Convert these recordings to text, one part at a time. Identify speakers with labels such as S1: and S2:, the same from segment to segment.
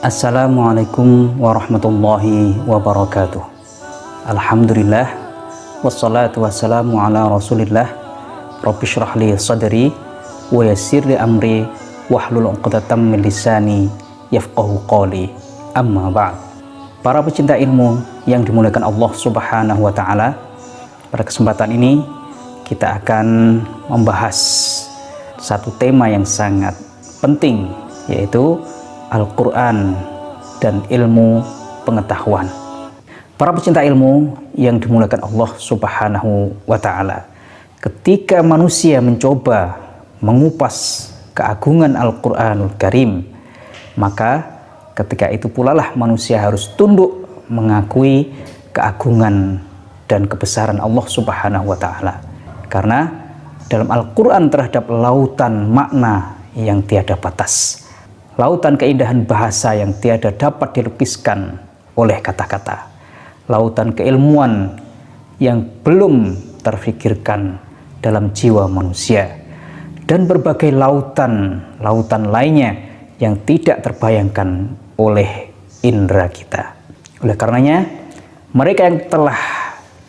S1: Assalamualaikum warahmatullahi wabarakatuh. Alhamdulillah, wassalatu wassalamu ala rasulillah. Rabbi shrah li sadri wa yassir li amri wahlul 'uqdatam min lisani yafqahu qawli. Amma ba'd. Para pecinta ilmu yang dimuliakan Allah Subhanahu wa taala, pada kesempatan ini kita akan membahas satu tema yang sangat penting, yaitu Al-Quran dan ilmu pengetahuan. Para pecinta ilmu yang dimuliakan Allah Subhanahu wa ta'ala, ketika manusia mencoba mengupas keagungan Al-Quranul Karim, maka ketika itu pula lah manusia harus tunduk mengakui keagungan dan kebesaran Allah Subhanahu wa ta'ala. Karena dalam Al-Quran terhadap lautan makna yang tiada batas, lautan keindahan bahasa yang tiada dapat dilukiskan oleh kata-kata, lautan keilmuan yang belum terfikirkan dalam jiwa manusia, dan berbagai lautan lainnya yang tidak terbayangkan oleh indera kita. Oleh karenanya, mereka yang telah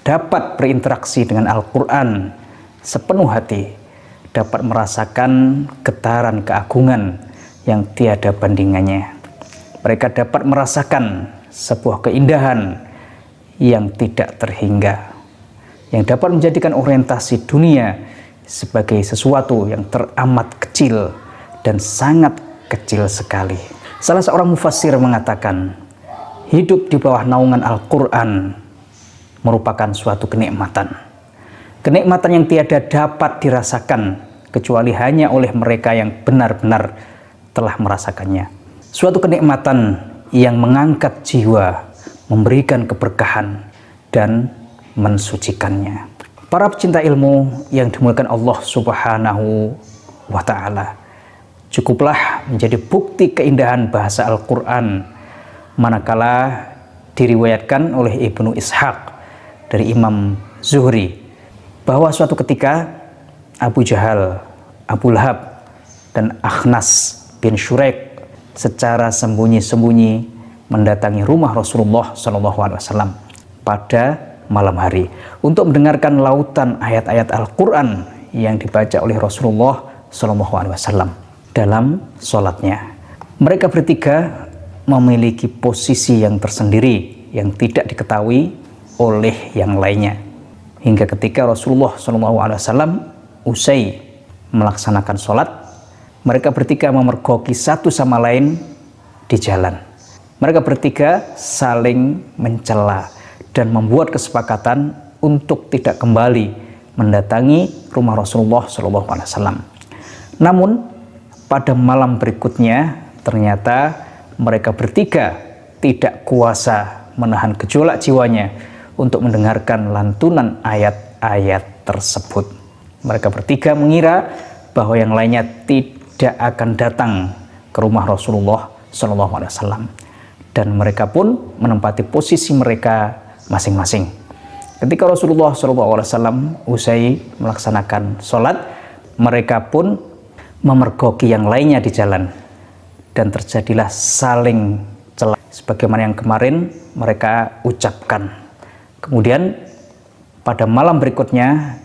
S1: dapat berinteraksi dengan Al-Quran sepenuh hati dapat merasakan getaran keagungan yang tiada bandingannya. Mereka dapat merasakan sebuah keindahan yang tidak terhingga, yang dapat menjadikan orientasi dunia sebagai sesuatu yang teramat kecil dan sangat kecil sekali. Salah seorang mufassir mengatakan, hidup di bawah naungan Al-Quran merupakan suatu kenikmatan. Kenikmatan yang tiada dapat dirasakan kecuali hanya oleh mereka yang benar-benar telah merasakannya. Suatu kenikmatan yang mengangkat jiwa, memberikan keberkahan, dan mensucikannya. Para pecinta ilmu yang dimuliakan Allah Subhanahu wa ta'ala, cukuplah menjadi bukti keindahan bahasa Al-Quran manakala diriwayatkan oleh Ibnu Ishaq dari Imam Zuhri bahwa suatu ketika Abu Jahal, Abu Lahab, dan Akhnas bin Syurek secara sembunyi-sembunyi mendatangi rumah Rasulullah SAW pada malam hari untuk mendengarkan lautan ayat-ayat Al-Quran yang dibaca oleh Rasulullah SAW dalam sholatnya. Mereka bertiga memiliki posisi yang tersendiri yang tidak diketahui oleh yang lainnya, hingga ketika Rasulullah SAW usai melaksanakan sholat, mereka bertiga memergoki satu sama lain di jalan. Mereka bertiga saling mencela dan membuat kesepakatan untuk tidak kembali mendatangi rumah Rasulullah SAW. Namun pada malam berikutnya ternyata mereka bertiga tidak kuasa menahan gejolak jiwanya untuk mendengarkan lantunan ayat-ayat tersebut. Mereka bertiga mengira bahwa yang lainnya tidak akan datang ke rumah Rasulullah SAW, dan mereka pun menempati posisi mereka masing-masing. Ketika Rasulullah SAW usai melaksanakan sholat, mereka pun memergoki yang lainnya di jalan, dan terjadilah saling celah sebagaimana yang kemarin mereka ucapkan. Kemudian pada malam berikutnya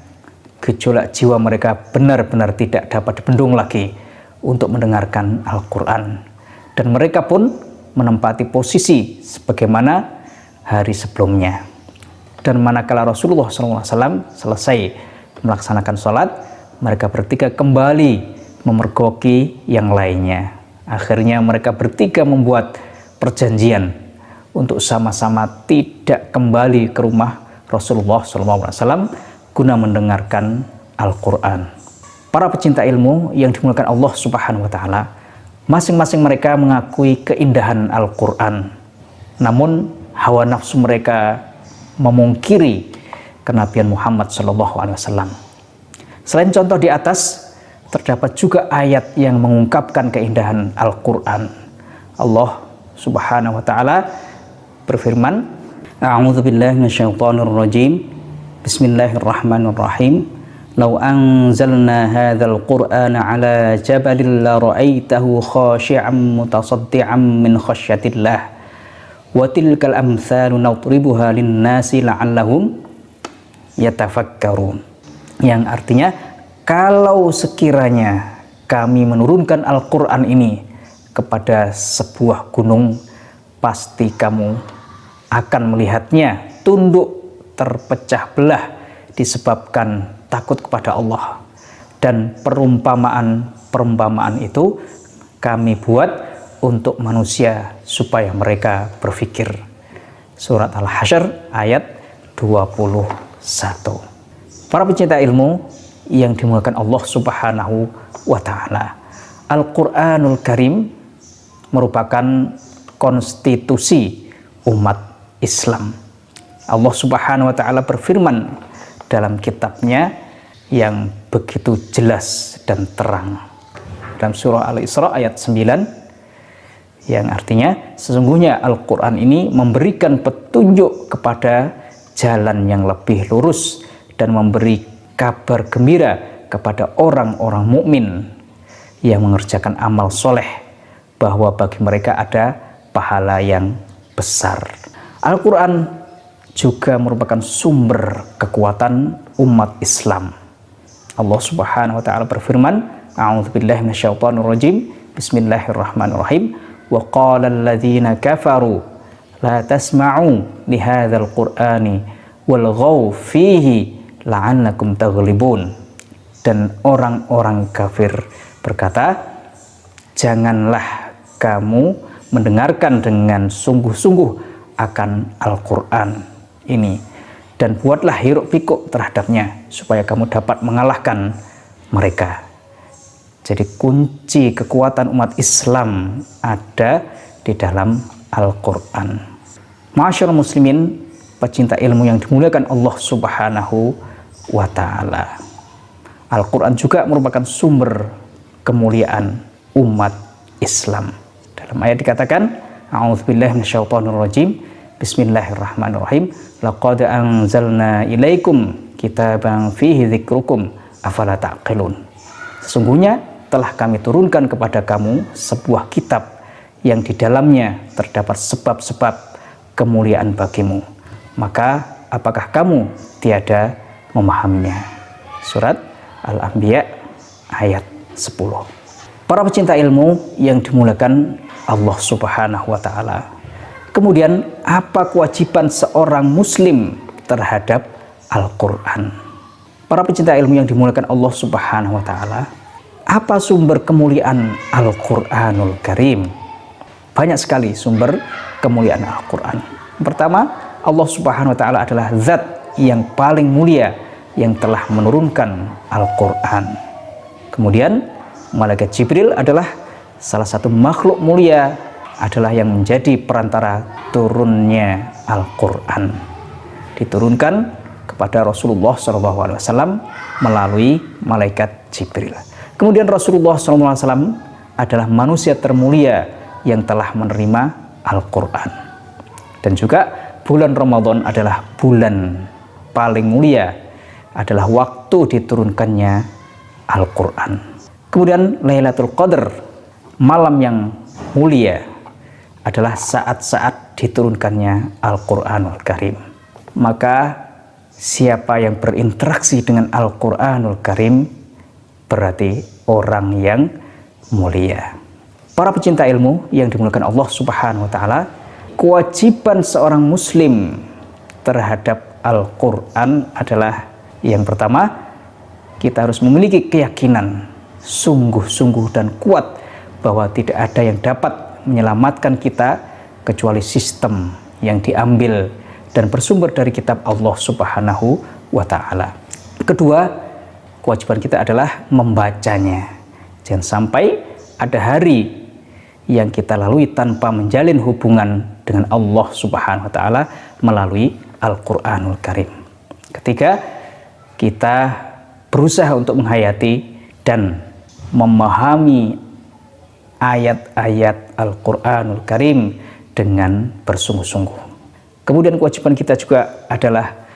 S1: gejolak jiwa mereka benar-benar tidak dapat dibendung lagi untuk mendengarkan Al-Quran, dan mereka pun menempati posisi sebagaimana hari sebelumnya. Dan manakala Rasulullah SAW selesai melaksanakan sholat, mereka bertiga kembali memergoki yang lainnya. Akhirnya mereka bertiga membuat perjanjian untuk sama-sama tidak kembali ke rumah Rasulullah SAW guna mendengarkan Al-Quran. Para pecinta ilmu yang dimuliakan Allah Subhanahu wa ta'ala, masing-masing mereka mengakui keindahan Al-Quran, namun hawa nafsu mereka memungkiri kenabian Muhammad SAW. Selain contoh di atas, terdapat juga ayat yang mengungkapkan keindahan Al-Quran. Allah Subhanahu wa ta'ala berfirman, A'udzubillahi minasyaitonir rajim. Bismillahirrahmanirrahim. "Lau anzalna hadzal Qur'ana 'ala jabalin la ra'aitahu khashi'an mutasaddian min khasyatillah wa tilkal amtsalu nadribuha lin-nasi la'allahum yatafakkarun." Yang artinya, kalau sekiranya kami menurunkan Al-Qur'an ini kepada sebuah gunung, pasti kamu akan melihatnya tunduk terpecah belah disebabkan takut kepada Allah. Dan perumpamaan itu kami buat untuk manusia supaya mereka berpikir. Surat Al-Hasyr ayat 21. Para pencinta ilmu yang dimuliakan Allah Subhanahu wa Ta'ala, Al-Qur'anul Karim merupakan konstitusi umat Islam. Allah Subhanahu wa Ta'ala berfirman dalam kitabnya yang begitu jelas dan terang dalam surah Al-Isra ayat 9, yang artinya sesungguhnya Al-Quran ini memberikan petunjuk kepada jalan yang lebih lurus dan memberi kabar gembira kepada orang-orang mukmin yang mengerjakan amal soleh bahwa bagi mereka ada pahala yang besar. Al-Quran juga merupakan sumber kekuatan umat Islam. Allah Subhanahu wa Ta'ala berfirman, "A'udzubillahi minasyaitonirrajim. Bismillahirrahmanirrahim. Wa qala alladziina kafaru la tasma'u li hadzal qur'ani walghaw fihi la'allakum taghlibun." Dan orang-orang kafir berkata, "Janganlah kamu mendengarkan dengan sungguh-sungguh akan Al-Quran ini, dan buatlah hiruk pikuk terhadapnya supaya kamu dapat mengalahkan mereka." Jadi kunci kekuatan umat Islam ada di dalam Al-Quran. Ma'asyiral muslimin, pecinta ilmu yang dimuliakan Allah Subhanahu wa Ta'ala, Al-Quran juga merupakan sumber kemuliaan umat Islam. Dalam ayat dikatakan, "A'udzubillahi minasyaitonirrajim. Bismillahirrahmanirrahim. Laqad anzalna ilaikum kitaban fihi dzikrukum afala ta'qilun." Sesungguhnya telah kami turunkan kepada kamu sebuah kitab yang di dalamnya terdapat sebab-sebab kemuliaan bagimu. Maka apakah kamu tiada memahaminya? Surat Al-Anbiya ayat 10. Para pecinta ilmu yang dimuliakan Allah Subhanahu wa Ta'ala, kemudian apa kewajiban seorang muslim terhadap Al-Quran? Para pecinta ilmu yang dimuliakan Allah Subhanahu wa Ta'ala, apa sumber kemuliaan Al-Quranul Karim? Banyak sekali sumber kemuliaan Al-Quran. Pertama, Allah Subhanahu wa Ta'ala adalah zat yang paling mulia yang telah menurunkan Al-Quran. Kemudian malaikat Jibril adalah salah satu makhluk mulia, adalah yang menjadi perantara turunnya Al-Quran. Diturunkan kepada Rasulullah SAW melalui malaikat Jibril. Kemudian Rasulullah SAW adalah manusia termulia yang telah menerima Al-Quran. Dan juga bulan Ramadan adalah bulan paling mulia, adalah waktu diturunkannya Al-Quran. Kemudian Lailatul Qadar, malam yang mulia, adalah saat-saat diturunkannya Al-Quranul Karim. Maka siapa yang berinteraksi dengan Al-Quranul Karim berarti orang yang mulia. Para pecinta ilmu yang dimuliakan Allah Subhanahu wa Ta'ala, kewajiban seorang muslim terhadap Al-Quran adalah yang pertama, kita harus memiliki keyakinan sungguh-sungguh dan kuat bahwa tidak ada yang dapat menyelamatkan kita kecuali sistem yang diambil dan bersumber dari kitab Allah Subhanahu wa Ta'ala. Kedua, kewajiban kita adalah membacanya. Jangan sampai ada hari yang kita lalui tanpa menjalin hubungan dengan Allah Subhanahu wa Ta'ala melalui Al-Quranul Karim. Ketiga, kita berusaha untuk menghayati dan memahami ayat-ayat Al-Quranul Karim dengan bersungguh-sungguh. Kemudian kewajiban kita juga adalah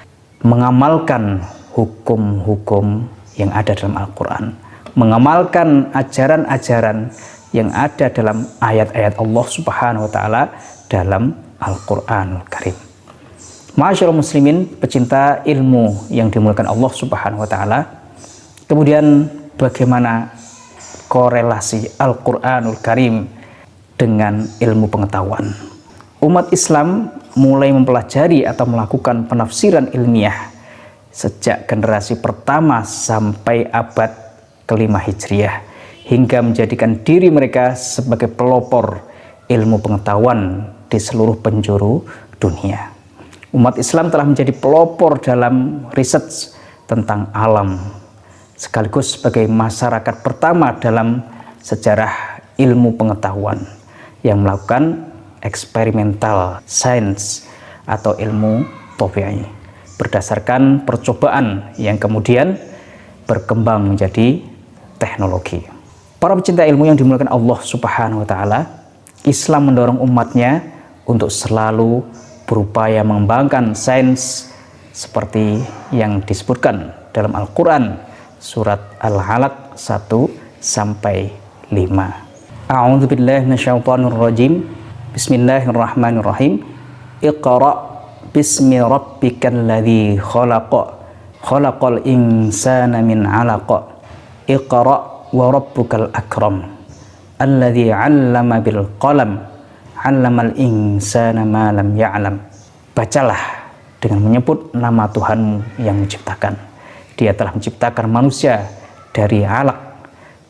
S1: mengamalkan hukum-hukum yang ada dalam Al-Quran, mengamalkan ajaran-ajaran yang ada dalam ayat-ayat Allah Subhanahu wa Ta'ala dalam Al-Quranul Karim. Ma'asyiral muslimin, pecinta ilmu yang dimuliakan Allah Subhanahu wa Ta'ala, kemudian bagaimana korelasi Al-Quranul Karim dengan ilmu pengetahuan? Umat Islam mulai mempelajari atau melakukan penafsiran ilmiah sejak generasi pertama sampai abad ke-5 Hijriah, hingga menjadikan diri mereka sebagai pelopor ilmu pengetahuan di seluruh penjuru dunia. Umat Islam telah menjadi pelopor dalam riset tentang alam, sekaligus sebagai masyarakat pertama dalam sejarah ilmu pengetahuan yang melakukan eksperimental sains atau ilmu tabi'i berdasarkan percobaan yang kemudian berkembang menjadi teknologi. Para pecinta ilmu yang dimuliakan Allah Subhanahu wa Ta'ala, Islam mendorong umatnya untuk selalu berupaya mengembangkan sains seperti yang disebutkan dalam Al-Quran surat Al-Alaq 1-5. A'udzubillahi minasyaitonirrajim. Bismillahirrahmanirrahim. Iqra' bismi rabbikal ladzi khalaq, khalaqal insana min 'alaq. Iqra' wa rabbukal akram, alladzi 'allama bil qalam, 'allamal insana ma lam ya'lam. Bacalah dengan menyebut nama Tuhanmu yang menciptakan. Dia telah menciptakan manusia dari alaq.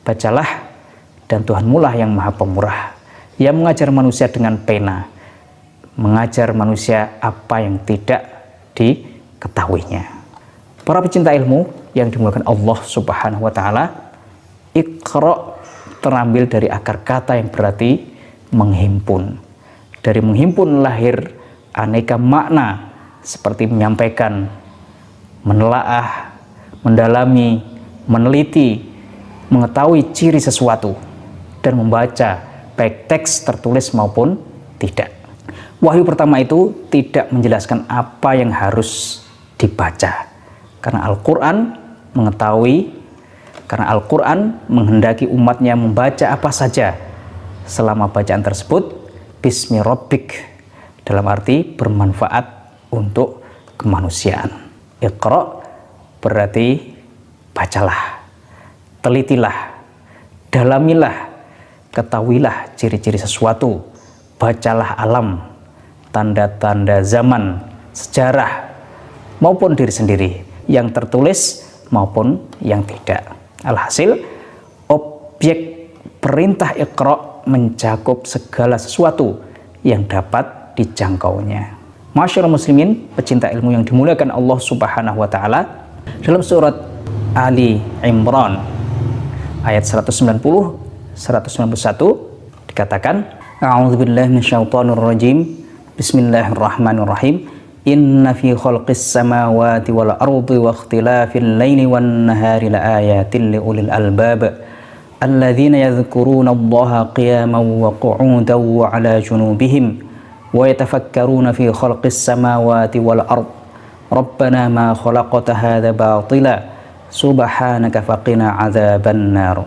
S1: Bacalah, dan Tuhanmu lah yang Maha Pemurah, yang mengajar manusia dengan pena, mengajar manusia apa yang tidak diketahuinya. Para pecinta ilmu yang dimuliakan Allah Subhanahu wa Ta'ala, Iqra terambil dari akar kata yang berarti menghimpun. Dari menghimpun lahir aneka makna seperti menyampaikan, menelaah, mendalami, meneliti, mengetahui ciri sesuatu, dan membaca baik teks tertulis maupun tidak. Wahyu pertama itu tidak menjelaskan apa yang harus dibaca, karena Al-Quran mengetahui, karena Al-Quran menghendaki umatnya membaca apa saja selama bacaan tersebut bismi rabbik, dalam arti bermanfaat untuk kemanusiaan. Iqra berarti bacalah, telitilah, dalamilah, ketahuilah ciri-ciri sesuatu, bacalah alam, tanda-tanda zaman, sejarah, maupun diri sendiri, yang tertulis maupun yang tidak. Alhasil, objek perintah Iqra mencakup segala sesuatu yang dapat dijangkaunya. Masyaallah muslimin, pecinta ilmu yang dimuliakan Allah Subhanahu wa Ta'ala, dalam surat Ali Imran ayat 190-191 dikatakan, A'udzubillahi minasyaitonirrajim. Bismillahirrahmanirrahim. Inna fi khalqis samawati wal ardi wa ikhtilafil laili wan nahari laayatin liulil albab alladzina yadhkuruna Allaha qiyaman wa qu'udan wa 'ala junubihim wa yatafakkaruna fi khalqis samawati wal ard. Rabbana ma khalaqta hadza batila subhanaka faqina 'adzaban nar.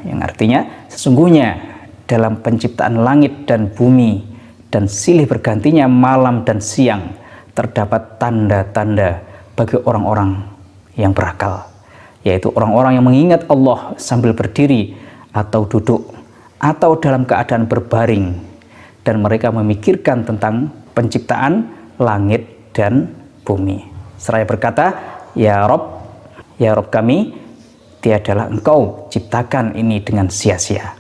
S1: Yang artinya, sesungguhnya dalam penciptaan langit dan bumi dan silih bergantinya malam dan siang terdapat tanda-tanda bagi orang-orang yang berakal, yaitu orang-orang yang mengingat Allah sambil berdiri atau duduk atau dalam keadaan berbaring, dan mereka memikirkan tentang penciptaan langit dan bumi seraya berkata, Ya Rob kami, tiadalah Engkau ciptakan ini dengan sia-sia.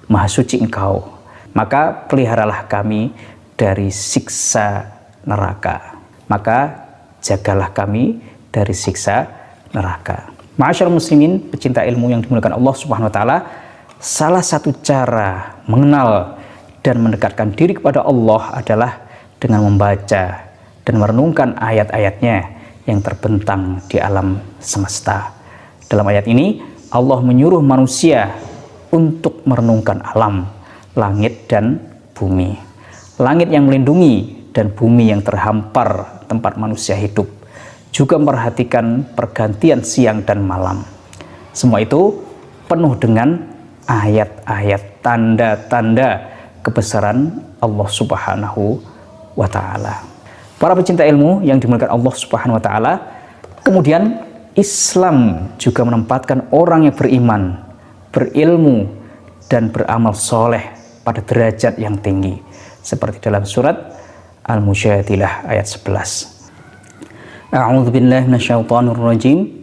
S1: Maha suci Engkau, maka peliharalah kami dari siksa neraka. Maka jagalah kami dari siksa neraka. Ma'asyiral muslimin, pecinta ilmu yang dimuliakan Allah Subhanahu wa Ta'ala, salah satu cara mengenal dan mendekatkan diri kepada Allah adalah dengan membaca dan merenungkan ayat-ayatnya yang terbentang di alam semesta. Dalam ayat ini, Allah menyuruh manusia untuk merenungkan alam, langit dan bumi. Langit yang melindungi dan bumi yang terhampar tempat manusia hidup. juga memperhatikan pergantian siang dan malam. Semua itu penuh dengan ayat-ayat, tanda-tanda kebesaran Allah Subhanahu wa Ta'ala. Para pecinta ilmu yang dimuliakan Allah Subhanahu wa Ta'ala, kemudian Islam juga menempatkan orang yang beriman, berilmu, dan beramal soleh pada derajat yang tinggi, seperti dalam surat Al-Mujadilah ayat 11. A'udzu billahi minasyaitonir rajim.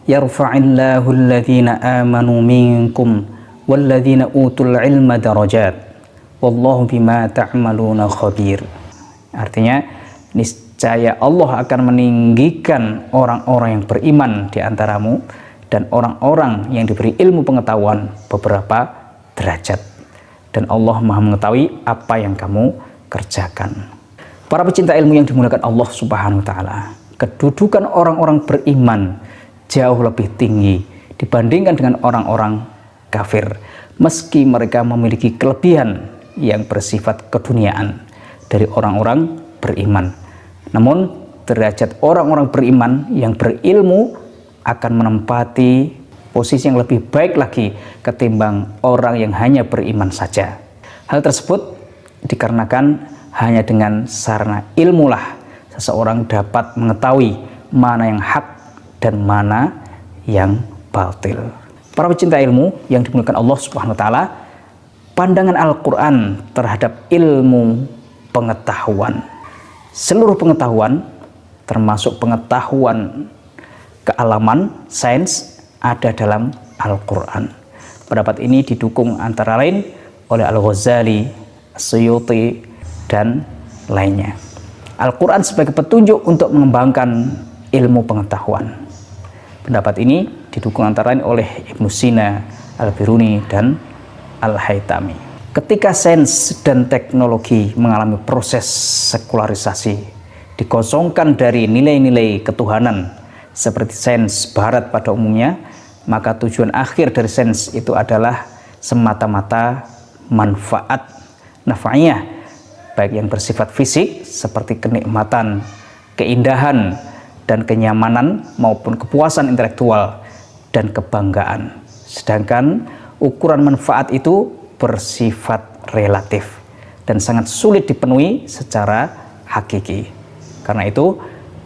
S1: Yarfa'illahu alladhina amanu minkum walladzina utul ilma darajat. Wallahu bima ta'maluna khabir. Artinya, niscaya Allah akan meninggikan orang-orang yang beriman di antaramu dan orang-orang yang diberi ilmu pengetahuan beberapa derajat. Dan Allah Maha mengetahui apa yang kamu kerjakan. Para pecinta ilmu yang dimuliakan Allah Subhanahu wa Ta'ala, kedudukan orang-orang beriman jauh lebih tinggi dibandingkan dengan orang-orang kafir, meski mereka memiliki kelebihan yang bersifat keduniaan dari orang-orang beriman. Namun derajat orang-orang beriman yang berilmu akan menempati posisi yang lebih baik lagi ketimbang orang yang hanya beriman saja. Hal tersebut dikarenakan hanya dengan sarana ilmulah seseorang dapat mengetahui mana yang hak dan mana yang batil. Para pecinta ilmu yang dimuliakan Allah Subhanahu wa Ta'ala, pandangan Al-Quran terhadap ilmu pengetahuan, seluruh pengetahuan termasuk pengetahuan kealaman, sains, ada dalam Al-Quran. Pendapat ini didukung antara lain oleh Al-Ghazali, As-Suyuti, dan lainnya. Al-Quran sebagai petunjuk untuk mengembangkan ilmu pengetahuan. Pendapat ini didukung antara lain oleh Ibnu Sina, Al-Biruni, dan Al-Haytami. Ketika sains dan teknologi mengalami proses sekularisasi, dikosongkan dari nilai-nilai ketuhanan seperti sains barat pada umumnya, maka tujuan akhir dari sains itu adalah semata-mata manfaat naf'iyah, baik yang bersifat fisik seperti kenikmatan, keindahan, dan kenyamanan maupun kepuasan intelektual dan kebanggaan. Sedangkan ukuran manfaat itu bersifat relatif dan sangat sulit dipenuhi secara hakiki. Karena itu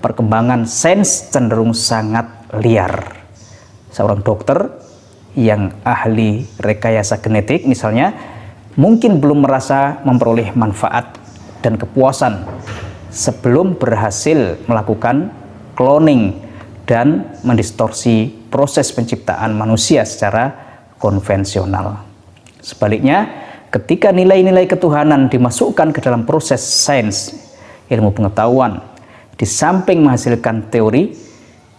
S1: perkembangan sains cenderung sangat liar. Seorang dokter yang ahli rekayasa genetik misalnya mungkin belum merasa memperoleh manfaat dan kepuasan sebelum berhasil melakukan cloning dan mendistorsi proses penciptaan manusia secara konvensional. Sebaliknya, ketika nilai-nilai ketuhanan dimasukkan ke dalam proses sains, ilmu pengetahuan, di samping menghasilkan teori,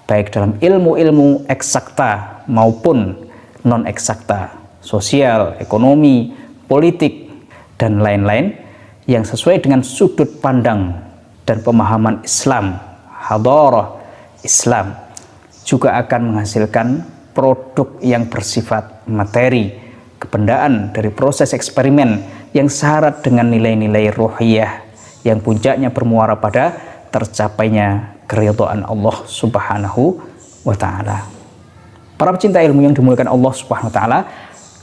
S1: baik dalam ilmu-ilmu eksakta maupun non-eksakta, sosial, ekonomi, politik, dan lain-lain, yang sesuai dengan sudut pandang dan pemahaman Islam, hadarah Islam, juga akan menghasilkan produk yang bersifat materi, kebendaan dari proses eksperimen yang syarat dengan nilai-nilai ruhiyah yang puncaknya bermuara pada tercapainya keridhaan Allah Subhanahu wa Ta'ala. Para pecinta ilmu yang dimuliakan Allah Subhanahu wa Ta'ala,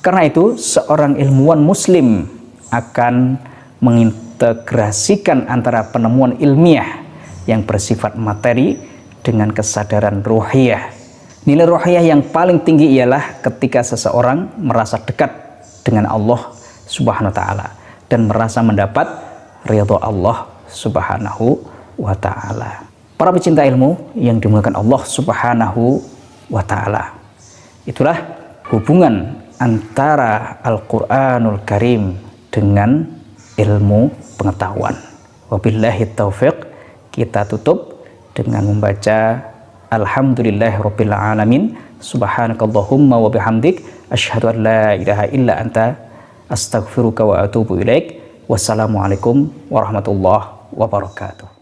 S1: karena itu seorang ilmuwan muslim akan mengintegrasikan antara penemuan ilmiah yang bersifat materi dengan kesadaran ruhiyah. Nilai ruhiyah yang paling tinggi ialah ketika seseorang merasa dekat dengan Allah Subhanahu wa Ta'ala dan merasa mendapat ridha Allah Subhanahu wa Ta'ala. Para pecinta ilmu yang dimuliakan Allah Subhanahu wa Ta'ala, itulah hubungan antara Al-Quranul Karim dengan ilmu pengetahuan. Wabillahi taufiq, kita tutup dengan membaca Alhamdulillahirabbil alamin, subhanakallahumma wa bihamdik, asyhadu an la ilaha illa anta, astaghfiruka wa atubu ilaik. Wassalamualaikum warahmatullahi wabarakatuh.